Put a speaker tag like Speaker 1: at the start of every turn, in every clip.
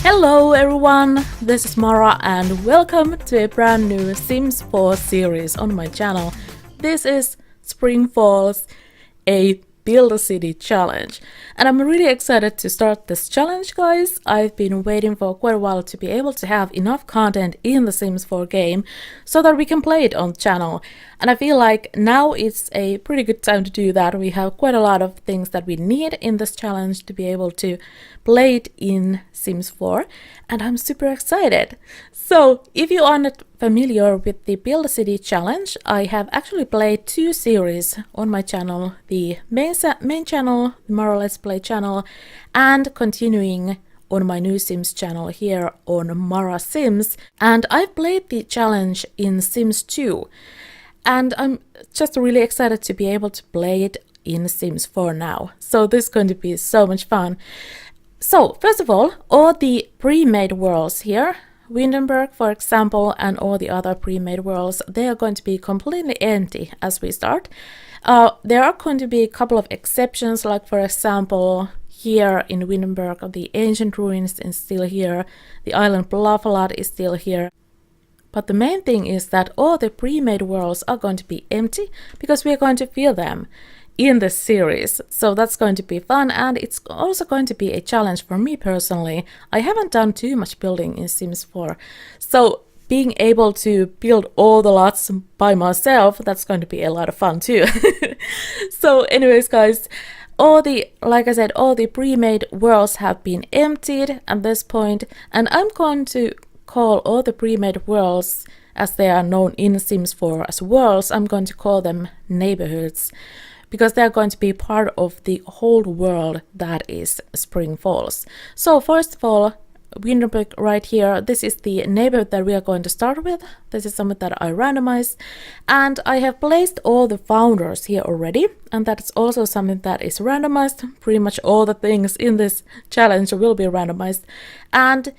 Speaker 1: Hello everyone, this is Mara and welcome to a brand new Sims 4 series on my channel. This is Spring Falls, a Build a City challenge. And I'm really excited to start this challenge, guys. I've been waiting for quite a while to be able to have enough content in the Sims 4 game so that we can play it on the channel. And I feel like now it's a pretty good time to do that. We have quite a lot of things that we need in this challenge to be able to play it in Sims 4. And I'm super excited. So if you are not familiar with the Build a City challenge, I have actually played two series on my channel. The main channel, the Mara Let's Play channel, and continuing on my new Sims channel here on MaraSims. And I've played the challenge in Sims 2. And I'm just really excited to be able to play it in Sims 4 now. So this is going to be so much fun. So first of all the pre-made worlds here, Windenburg for example, and all the other pre-made worlds, they are going to be completely empty as we start. There are going to be a couple of exceptions, like for example here in Windenburg the ancient ruins is still here, the island Bluffalat is still here. But the main thing is that all the pre-made worlds are going to be empty because we are going to fill them in this series. So that's going to be fun, and it's also going to be a challenge for me personally. I haven't done too much building in Sims 4. So being able to build all the lots by myself, that's going to be a lot of fun too. So anyways guys, like I said, all the pre-made worlds have been emptied at this point, and I'm going to call all the pre-made worlds, as they are known in Sims 4 as worlds, I'm going to call them neighborhoods, because they're going to be part of the whole world that is Spring Falls. So first of all, Windenburg right here, this is the neighborhood that we are going to start with. This is something that I randomized, and I have placed all the founders here already, and that's also something that is randomized. Pretty much all the things in this challenge will be randomized, and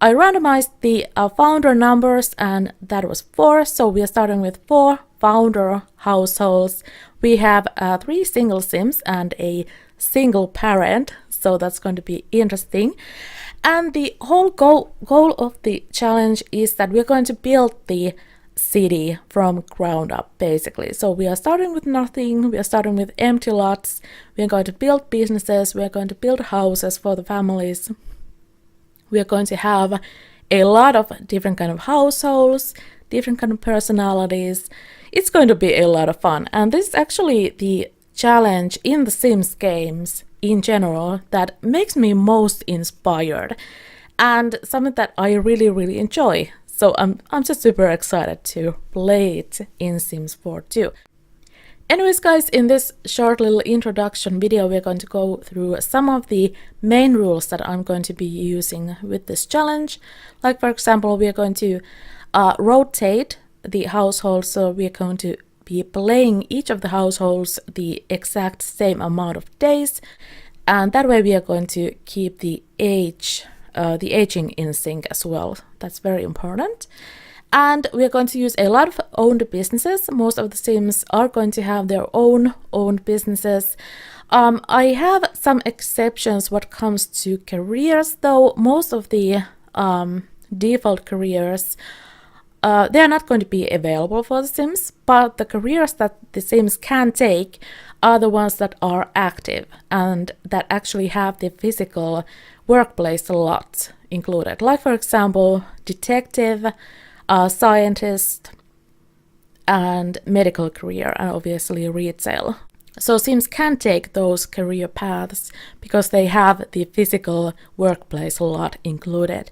Speaker 1: I randomized the founder numbers, and that was 4, so we are starting with 4 founder households. We have 3 single Sims and a single parent, so that's going to be interesting. And the whole goal of the challenge is that we're going to build the city from ground up, basically. So we are starting with nothing, we are starting with empty lots, we are going to build businesses, we are going to build houses for the families. We are going to have a lot of different kind of households, different kind of personalities. It's going to be a lot of fun. And this is actually the challenge in the Sims games in general that makes me most inspired, and something that I really enjoy. So I'm just super excited to play it in Sims 4 too. Anyways guys, in this short little introduction video, we're going to go through some of the main rules that I'm going to be using with this challenge. Like for example, we are going to rotate the households, so we're going to be playing each of the households the exact same amount of days, and that way we are going to keep the aging in sync as well. That's very important. And we're going to use a lot of owned businesses. Most of the Sims are going to have their own owned businesses. I have some exceptions what comes to careers, though. Most of the default careers, they're not going to be available for the Sims, but the careers that the Sims can take are the ones that are active and that actually have the physical workplace a lot included. Like for example, detective, scientist, and medical career, and obviously retail. So Sims can take those career paths because they have the physical workplace a lot included.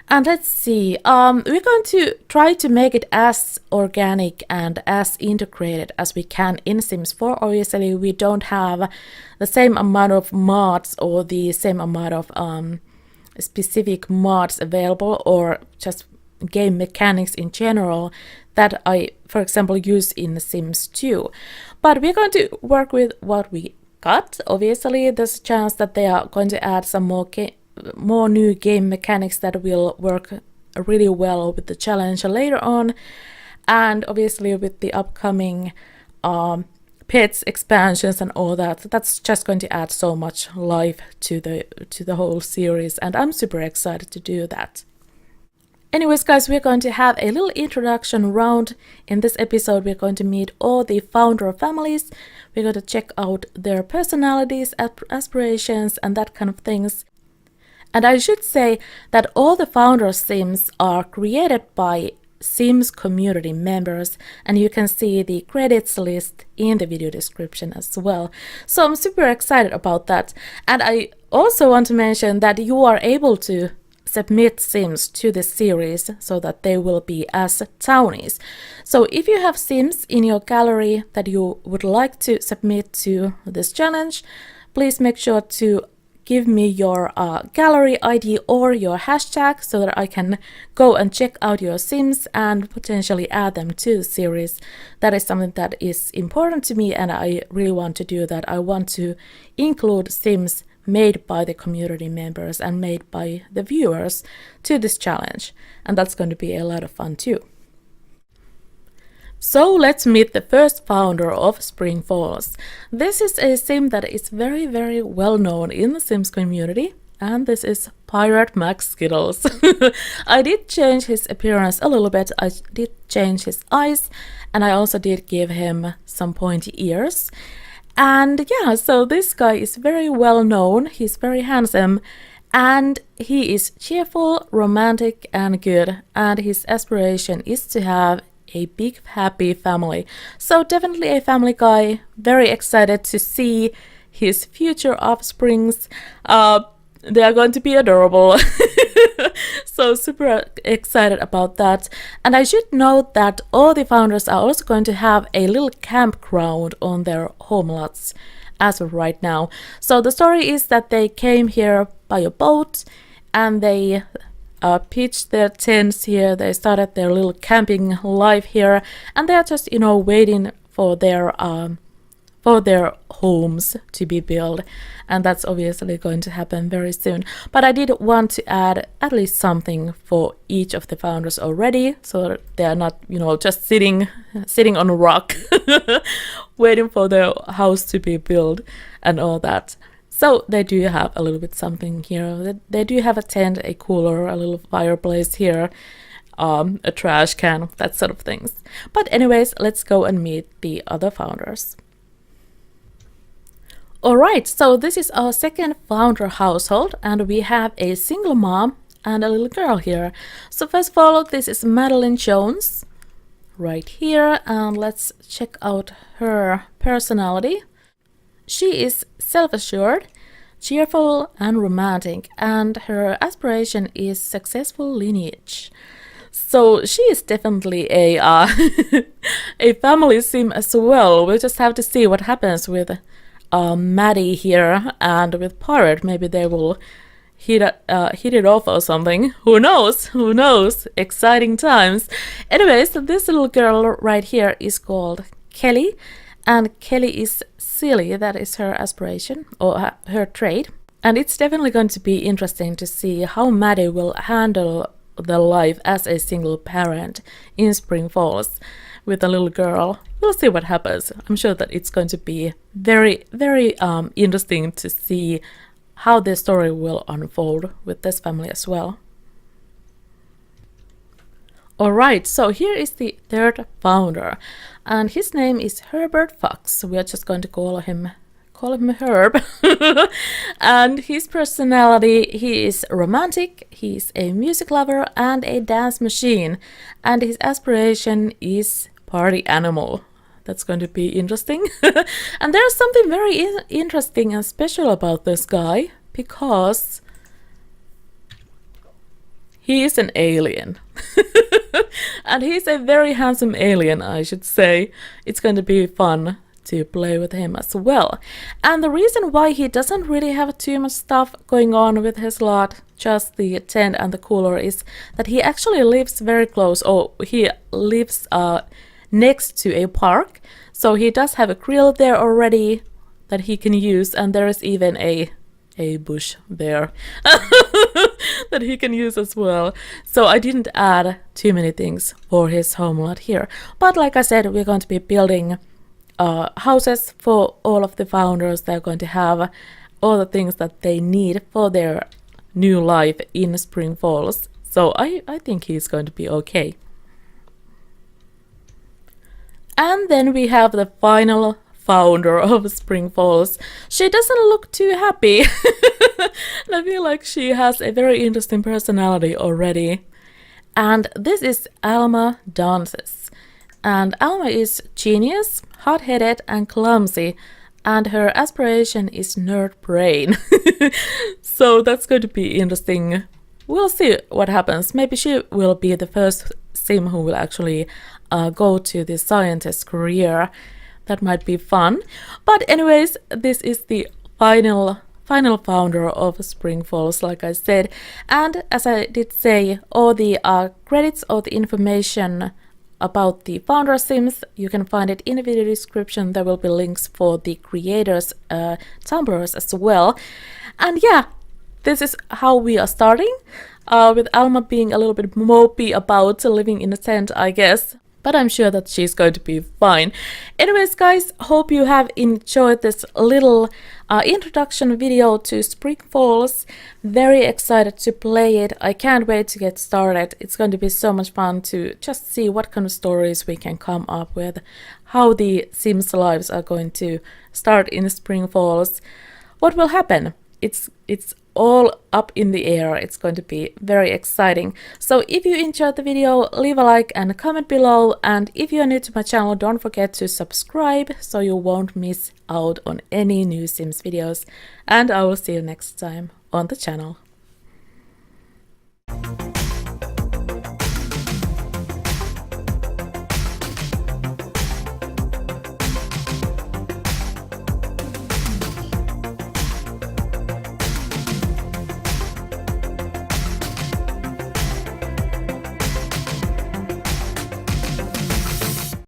Speaker 1: And let's see, we're going to try to make it as organic and as integrated as we can in Sims 4. Obviously, we don't have the same amount of mods or the same amount of specific mods available, or just game mechanics in general that I, for example, use in Sims 2. But we're going to work with what we got. Obviously, there's a chance that they are going to add some more new game mechanics that will work really well with the challenge later on. And obviously with the upcoming pets expansions and all that. That's just going to add so much life to the whole series, and I'm super excited to do that. Anyways, guys, we're going to have a little introduction round. In this episode, we're going to meet all the founder families. We're going to check out their personalities, aspirations, and that kind of things. And I should say that all the founder Sims are created by Sims community members, and you can see the credits list in the video description as well. So I'm super excited about that. And I also want to mention that you are able to submit Sims to this series so that they will be as townies. So if you have Sims in your gallery that you would like to submit to this challenge, please make sure to give me your gallery ID or your hashtag so that I can go and check out your Sims and potentially add them to the series. That is something that is important to me, and I really want to do that. I want to include Sims made by the community members and made by the viewers to this challenge, and that's going to be a lot of fun too. So let's meet the first founder of Spring Falls. This is a sim that is very, very well known in the Sims community, and this is Pirate Max Skittles. I did change his appearance a little bit. I did change his eyes, and I also did give him some pointy ears. And yeah, so this guy is very well known. He's very handsome, and he is cheerful, romantic, and good. And his aspiration is to have a big, happy family. So definitely a family guy. Very excited to see his future offsprings. They are going to be adorable. So super excited about that. And I should note that all the founders are also going to have a little campground on their home lots as of right now. So the story is that they came here by a boat, and they pitched their tents here. They started their little camping life here, and they're just, waiting for their homes to be built, and that's obviously going to happen very soon. But I did want to add at least something for each of the founders already, so that they're not, just sitting on a rock waiting for their house to be built and all that. So they do have a little bit something here. They do have a tent, a cooler, a little fireplace here, a trash can, that sort of things. But anyways, let's go and meet the other founders. Alright, so this is our second founder household, and we have a single mom and a little girl here. So first of all, this is Madeline Jones right here, and let's check out her personality. She is self-assured, cheerful, and romantic, and her aspiration is successful lineage. So she is definitely a a family sim as well. We'll just have to see what happens with Maddie here and with Pirate. Maybe they will hit it off or something. Who knows? Who knows? Exciting times. Anyways, this little girl right here is called Kelly, and Kelly is silly. That is her aspiration or her trait. And it's definitely going to be interesting to see how Maddie will handle the life as a single parent in Spring Falls with a little girl. We'll see what happens. I'm sure that it's going to be very, very interesting to see how the story will unfold with this family as well. Alright, so here is the third founder, and his name is Herbert Fox. We are just going to call him Herb. And his personality, he is romantic, he's a music lover and a dance machine, and his aspiration is party animal. That's going to be interesting. And there's something very interesting and special about this guy, because he is an alien. And he's a very handsome alien, I should say. It's going to be fun to play with him as well. And the reason why he doesn't really have too much stuff going on with his lot, just the tent and the cooler, is that he actually lives very close, or he lives next to a park. So he does have a grill there already that he can use, and there is even a bush there that he can use as well. So I didn't add too many things for his home lot here. But like I said, we're going to be building houses for all of the founders. They're going to have all the things that they need for their new life in Spring Falls. So I think he's going to be okay. And then we have the final founder of Spring Falls. She doesn't look too happy. I feel like she has a very interesting personality already. And this is Alma Dances. And Alma is genius, hot-headed and clumsy, and her aspiration is nerd brain. So that's going to be interesting. We'll see what happens. Maybe she will be the first sim who will actually go to the scientist career. That might be fun. But anyways, this is the final founder of Spring Falls, like I said. And as I did say, all the credits or the information about the founder sims, you can find it in the video description. There will be links for the creators' Tumblrs as well. And yeah, this is how we are starting, with Alma being a little bit mopey about living in a tent, I guess. But I'm sure that she's going to be fine. Anyways, guys, hope you have enjoyed this little introduction video to Spring Falls. Very excited to play it. I can't wait to get started. It's going to be so much fun to just see what kind of stories we can come up with, how the Sims' lives are going to start in Spring Falls. What will happen? It's all up in the air. It's going to be very exciting. So if you enjoyed the video, leave a like and a comment below. And if you're new to my channel, don't forget to subscribe so you won't miss out on any new Sims videos. And I will see you next time on the channel.